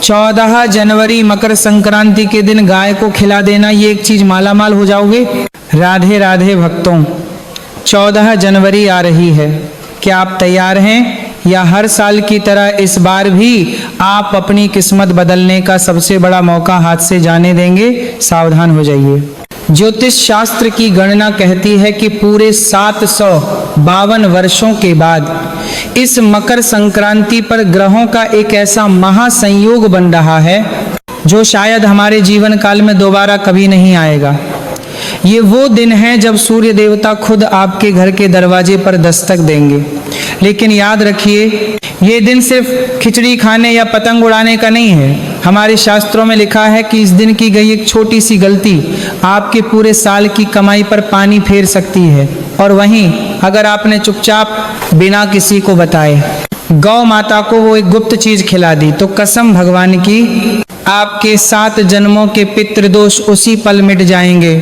14 जनवरी मकर संक्रांति के दिन गाय को खिला देना, ये एक चीज मालामाल हो जाओगे। राधे राधे भक्तों, 14 जनवरी आ रही है, क्या आप तैयार हैं? या हर साल की तरह इस बार भी आप अपनी किस्मत बदलने का सबसे बड़ा मौका हाथ से जाने देंगे? सावधान हो जाइए। ज्योतिष शास्त्र की गणना कहती है कि पूरे 752 वर्षों के बाद इस मकर संक्रांति पर ग्रहों का एक ऐसा महासंयोग बन रहा है जो शायद हमारे जीवन काल में दोबारा कभी नहीं आएगा। ये वो दिन है जब सूर्य देवता खुद आपके घर के दरवाजे पर दस्तक देंगे। लेकिन याद रखिए, ये दिन सिर्फ खिचड़ी खाने या पतंग उड़ाने का नहीं है। हमारे शास्त्रों में लिखा है कि इस दिन की गई एक छोटी सी गलती आपके पूरे साल की कमाई पर पानी फेर सकती है। और वहीं अगर आपने चुपचाप बिना किसी को बताए गौ माता को वो एक गुप्त चीज खिला दी, तो कसम भगवान की आपके 7 जन्मों के पितृदोष उसी पल मिट जाएंगे।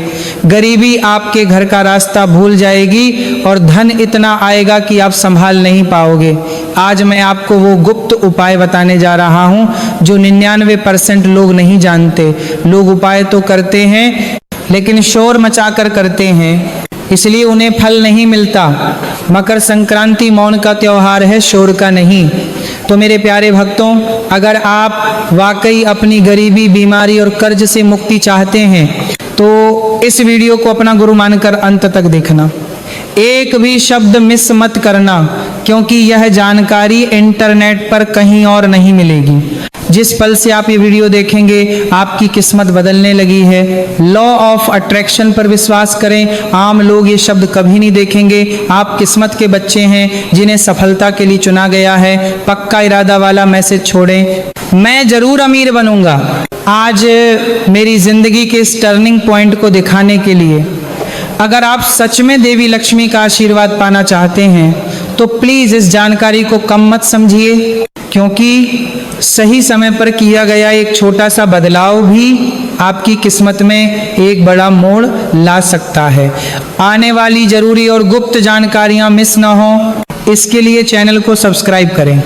गरीबी आपके घर का रास्ता भूल जाएगी और धन इतना आएगा कि आप संभाल नहीं पाओगे। आज मैं आपको वो गुप्त उपाय बताने जा रहा हूँ जो 99% लोग नहीं जानते। लोग उपाय तो करते हैं लेकिन शोर मचाकर करते हैं, इसलिए उन्हें फल नहीं मिलता। मकर संक्रांति मौन का त्योहार है, शोर का नहीं। तो मेरे प्यारे भक्तों, अगर आप वाकई अपनी गरीबी, बीमारी और कर्ज से मुक्ति चाहते हैं तो इस वीडियो को अपना गुरु मानकर अंत तक देखना। एक भी शब्द मिस मत करना, क्योंकि यह जानकारी इंटरनेट पर कहीं और नहीं मिलेगी। जिस पल से आप ये वीडियो देखेंगे आपकी किस्मत बदलने लगी है। लॉ ऑफ अट्रैक्शन पर विश्वास करें, आम लोग ये शब्द कभी नहीं देखेंगे। आप किस्मत के बच्चे हैं जिन्हें सफलता के लिए चुना गया है। पक्का इरादा वाला मैसेज छोड़ें, मैं जरूर अमीर बनूंगा। आज मेरी जिंदगी के इस टर्निंग पॉइंट को दिखाने के लिए अगर आप सच में देवी लक्ष्मी का आशीर्वाद पाना चाहते हैं तो प्लीज इस जानकारी को कम मत समझिए, क्योंकि सही समय पर किया गया एक छोटा सा बदलाव भी आपकी किस्मत में एक बड़ा मोड़ ला सकता है। आने वाली जरूरी और गुप्त जानकारियां मिस ना हो, इसके लिए चैनल को सब्सक्राइब करें।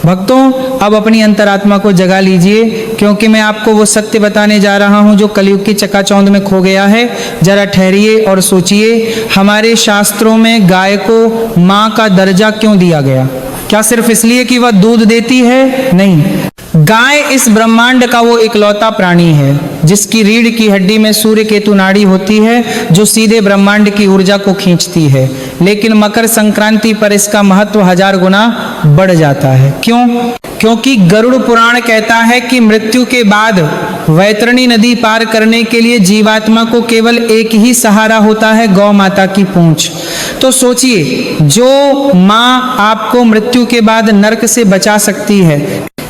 भक्तों, अब अपनी अंतरात्मा को जगा लीजिए, क्योंकि मैं आपको वो सत्य बताने जा रहा हूँ जो कलयुग की चकाचौंध में खो गया है। जरा ठहरिए और सोचिए, हमारे शास्त्रों में गाय को माँ का दर्जा क्यों दिया गया? क्या सिर्फ इसलिए कि वह दूध देती है? नहीं, गाय इस ब्रह्मांड का वो इकलौता प्राणी है जिसकी रीढ़ की हड्डी में सूर्य केतु नाड़ी होती है जो सीधे ब्रह्मांड की ऊर्जा को खींचती है। लेकिन मकर संक्रांति पर इसका महत्व 1000 गुना बढ़ जाता है। क्यों? क्योंकि गरुड़ पुराण कहता है कि मृत्यु के बाद वैतरणी नदी पार करने के लिए जीवात्मा को केवल एक ही सहारा होता है, गौ माता की पूंछ। तो सोचिए, जो माँ आपको मृत्यु के बाद नरक से बचा सकती है,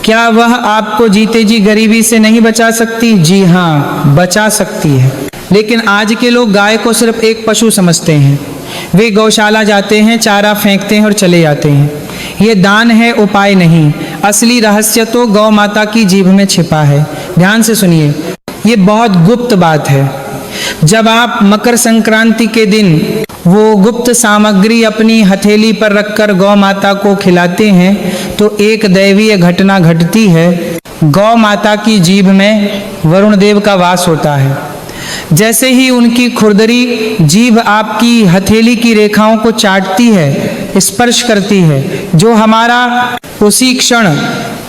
क्या वह आपको जीते जी गरीबी से नहीं बचा सकती? जी हाँ, बचा सकती है। लेकिन आज के लोग गाय को सिर्फ एक पशु समझते हैं। वे गौशाला जाते हैं, चारा फेंकते हैं और चले जाते हैं। ये दान है, उपाय नहीं। असली रहस्य तो गौ माता की जीभ में छिपा है। ध्यान से सुनिए, ये बहुत गुप्त बात है। जब आप मकर संक्रांति के दिन वो गुप्त सामग्री अपनी हथेली पर रखकर गौ माता को खिलाते हैं तो एक दैवीय घटना घटती है। गौ माता की जीभ में वरुण देव का वास होता है। जैसे ही उनकी खुरदरी जीभ आपकी हथेली की रेखाओं को चाटती है, स्पर्श करती है, जो हमारा उसी क्षण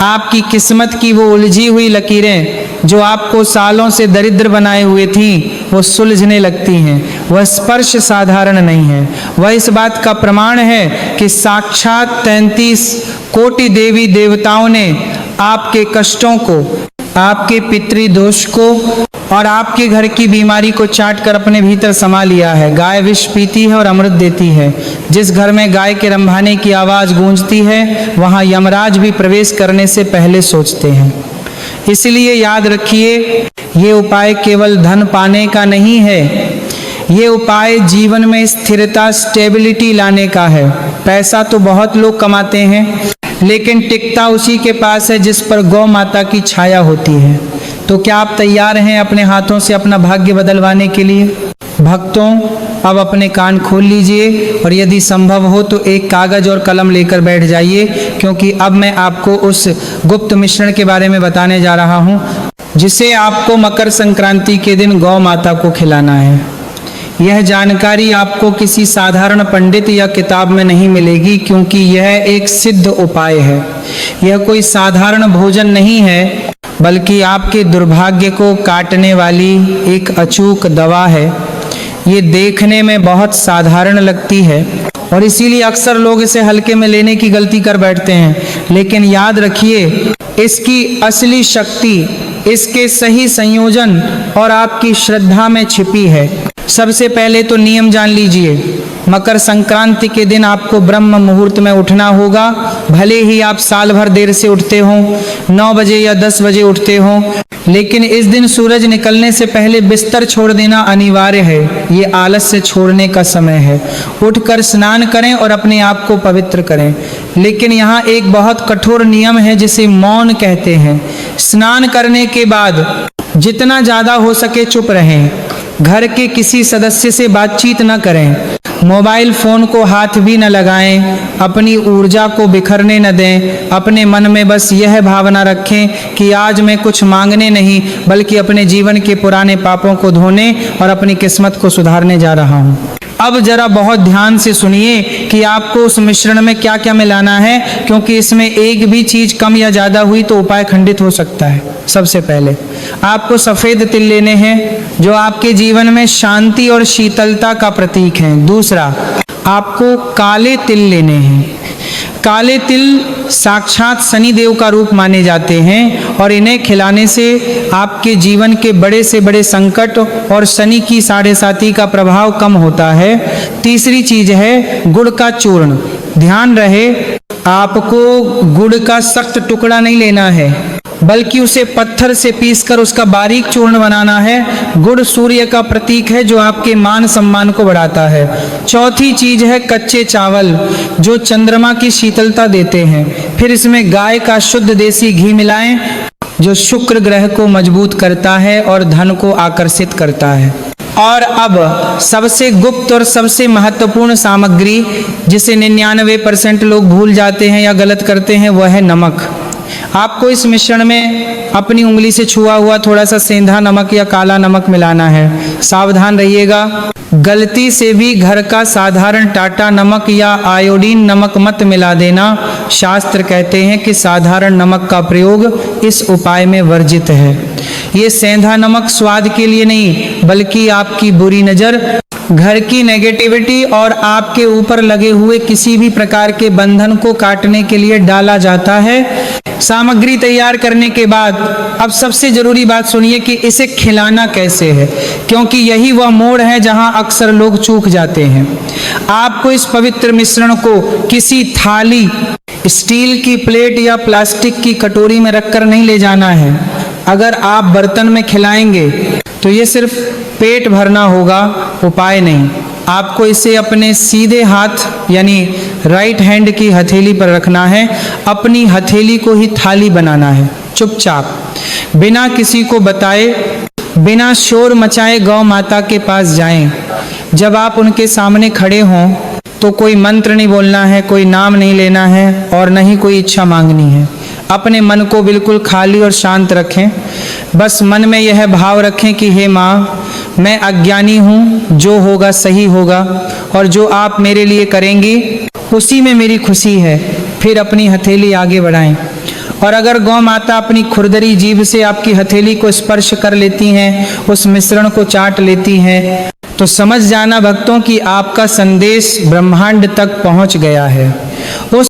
आपकी किस्मत की वो उलझी हुई लकीरें जो आपको सालों से दरिद्र बनाए हुए थी, वो सुलझने लगती हैं। वह स्पर्श साधारण नहीं है, वह इस बात का प्रमाण है कि साक्षात 33 कोटि देवी देवताओं ने आपके कष्टों को, आपके पितृदोष को और आपके घर की बीमारी को चाट कर अपने भीतर समा लिया है। गाय विष पीती है और अमृत देती है। जिस घर में गाय के रंभाने की आवाज गूंजती है, वहां यमराज भी प्रवेश करने से पहले सोचते हैं। इसलिए याद रखिए, ये उपाय केवल धन पाने का नहीं है, ये उपाय जीवन में स्थिरता, स्टेबिलिटी लाने का है। पैसा तो बहुत लोग कमाते हैं, लेकिन टिकता उसी के पास है जिस पर गौ माता की छाया होती है। तो क्या आप तैयार हैं अपने हाथों से अपना भाग्य बदलवाने के लिए? भक्तों, अब अपने कान खोल लीजिए और यदि संभव हो तो एक कागज और कलम लेकर बैठ जाइए, क्योंकि अब मैं आपको उस गुप्त मिश्रण के बारे में बताने जा रहा हूँ जिसे आपको मकर संक्रांति के दिन गौ माता को खिलाना है। यह जानकारी आपको किसी साधारण पंडित या किताब में नहीं मिलेगी, क्योंकि यह एक सिद्ध उपाय है। यह कोई साधारण भोजन नहीं है, बल्कि आपके दुर्भाग्य को काटने वाली एक अचूक दवा है। ये देखने में बहुत साधारण लगती है और इसीलिए अक्सर लोग इसे हल्के में लेने की गलती कर बैठते हैं, लेकिन याद रखिए इसकी असली शक्ति इसके सही संयोजन और आपकी श्रद्धा में छिपी है। सबसे पहले तो नियम जान लीजिए। मकर संक्रांति के दिन आपको ब्रह्म मुहूर्त में उठना होगा। भले ही आप साल भर देर से उठते हो, 9 बजे या 10 बजे उठते हो, लेकिन इस दिन सूरज निकलने से पहले बिस्तर छोड़ देना अनिवार्य है। ये आलस्य छोड़ने का समय है। उठकर स्नान करें और अपने आप को पवित्र करें। लेकिन यहाँ एक बहुत कठोर नियम है जिसे मौन कहते हैं। स्नान करने के बाद जितना ज्यादा हो सके चुप रहें। घर के किसी सदस्य से बातचीत न करें। मोबाइल फोन को हाथ भी न लगाएं। अपनी ऊर्जा को बिखरने न दें। अपने मन में बस यह भावना रखें कि आज मैं कुछ मांगने नहीं, बल्कि अपने जीवन के पुराने पापों को धोने और अपनी किस्मत को सुधारने जा रहा हूँ। अब जरा बहुत ध्यान से सुनिए कि आपको उस मिश्रण में क्या क्या मिलाना है, क्योंकि इसमें एक भी चीज कम या ज्यादा हुई तो उपाय खंडित हो सकता है। सबसे पहले आपको सफेद तिल लेने हैं, जो आपके जीवन में शांति और शीतलता का प्रतीक हैं। दूसरा, आपको काले तिल लेने हैं। काले तिल साक्षात शनि देव का रूप माने जाते हैं और इन्हें खिलाने से आपके जीवन के बड़े से बड़े संकट और शनि की 7.5 का प्रभाव कम होता है। तीसरी चीज है गुड़ का चूर्ण। ध्यान रहे, आपको गुड़ का सख्त टुकड़ा नहीं लेना है, बल्कि उसे पत्थर से पीसकर उसका बारीक चूर्ण बनाना है। गुड़ सूर्य का प्रतीक है जो आपके मान सम्मान को बढ़ाता है। चौथी चीज है कच्चे चावल, जो चंद्रमा की शीतलता देते हैं। फिर इसमें गाय का शुद्ध देसी घी मिलाएं, जो शुक्र ग्रह को मजबूत करता है और धन को आकर्षित करता है। और अब सबसे गुप्त और सबसे महत्वपूर्ण सामग्री, जिसे 99% लोग भूल जाते हैं या गलत करते हैं, वह है नमक। आपको इस मिश्रण में अपनी उंगली से छुआ हुआ थोड़ा सा सेंधा नमक या काला नमक मिलाना है। सावधान रहिएगा, गलती से भी घर का साधारण टाटा नमक या आयोडीन नमक मत मिला देना। शास्त्र कहते हैं कि साधारण नमक का प्रयोग इस उपाय में वर्जित है। ये सेंधा नमक स्वाद के लिए नहीं, बल्कि आपकी बुरी नजर, घर की नेगेटिविटी और आपके ऊपर लगे हुए किसी भी प्रकार के बंधन को काटने के लिए डाला जाता है। सामग्री तैयार करने के बाद अब सबसे जरूरी बात सुनिए कि इसे खिलाना कैसे है, क्योंकि यही वह मोड़ है जहां अक्सर लोग चूक जाते हैं। आपको इस पवित्र मिश्रण को किसी थाली, स्टील की प्लेट या प्लास्टिक की कटोरी में रखकर नहीं ले जाना है। अगर आप बर्तन में खिलाएंगे तो ये सिर्फ पेट भरना होगा, उपाय नहीं। आपको इसे अपने सीधे हाथ यानी राइट हैंड की हथेली पर रखना है। अपनी हथेली को ही थाली बनाना है। चुपचाप, बिना किसी को बताए, बिना शोर मचाए गौ माता के पास जाएं। जब आप उनके सामने खड़े हों तो कोई मंत्र नहीं बोलना है, कोई नाम नहीं लेना है और न ही कोई इच्छा मांगनी है। अपने मन को बिल्कुल खाली और शांत रखें। बस मन में यह भाव रखें कि हे माँ, मैं अज्ञानी हूँ, जो होगा सही होगा और जो आप मेरे लिए करेंगी उसी में मेरी खुशी है। फिर अपनी हथेली आगे बढ़ाएं और अगर गौ माता अपनी खुरदरी जीभ से आपकी हथेली को स्पर्श कर लेती हैं, उस मिश्रण को चाट लेती हैं, तो समझ जाना भक्तों कि आपका संदेश ब्रह्मांड तक पहुंच गया है। उस